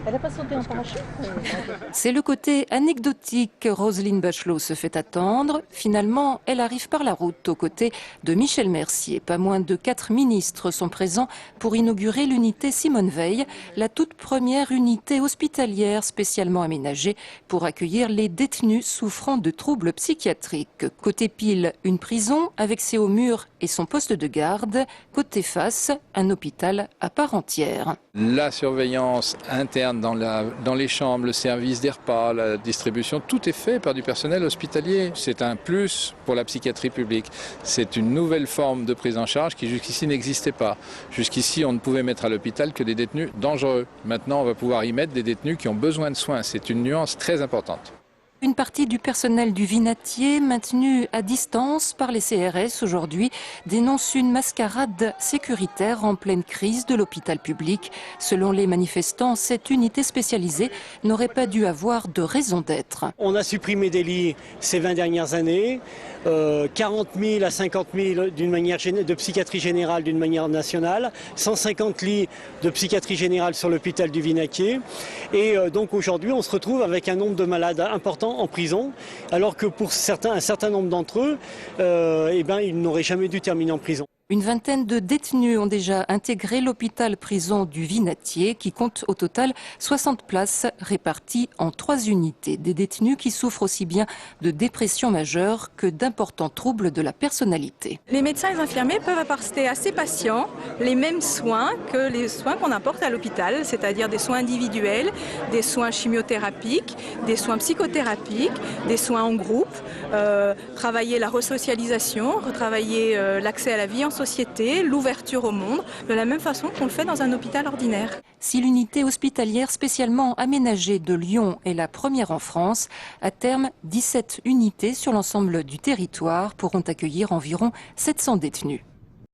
Elle n'a pas sauté en parachute. C'est le côté anecdotique que Roselyne Bachelot se fait attendre. Finalement, elle arrive par la route aux côtés de Michel Mercier. Pas moins de 4 ministres sont présents pour inaugurer l'unité Simone Veil, la toute première unité hospitalière spécialement aménagée pour accueillir les détenus souffrant de troubles psychiatriques. Côté pile, une prison avec ses hauts murs et son poste de garde. Côté face, un hôpital à part entière. La surveillance interne dans les chambres, le service des repas, la distribution, tout est fait par du personnel hospitalier. C'est un plus pour la psychiatrie publique. C'est une nouvelle forme de prise en charge qui jusqu'ici n'existait pas. Jusqu'ici, on ne pouvait mettre à l'hôpital que des détenus dangereux. Maintenant, on va pouvoir y mettre des détenus qui ont besoin de soins. C'est une nuance très importante. Une partie du personnel du Vinatier, maintenu à distance par les CRS aujourd'hui, dénonce une mascarade sécuritaire en pleine crise de l'hôpital public. Selon les manifestants, cette unité spécialisée n'aurait pas dû avoir de raison d'être. On a supprimé des lits ces 20 dernières années, 40 000 à 50 000 de psychiatrie générale d'une manière nationale, 150 lits de psychiatrie générale sur l'hôpital du Vinatier. Et donc aujourd'hui, on se retrouve avec un nombre de malades important en prison, alors que pour un certain nombre d'entre eux, ils n'auraient jamais dû terminer en prison. Une vingtaine de détenus ont déjà intégré l'hôpital-prison du Vinatier qui compte au total 60 places réparties en 3 unités. Des détenus qui souffrent aussi bien de dépression majeure que d'importants troubles de la personnalité. Les médecins et les infirmiers peuvent apporter à ces patients les mêmes soins que les soins qu'on apporte à l'hôpital, c'est-à-dire des soins individuels, des soins chimiothérapiques, des soins psychothérapiques, des soins en groupe, travailler la resocialisation, retravailler l'accès à la vie en société, l'ouverture au monde, de la même façon qu'on le fait dans un hôpital ordinaire. Si l'unité hospitalière spécialement aménagée de Lyon est la première en France, à terme, 17 unités sur l'ensemble du territoire pourront accueillir environ 700 détenus.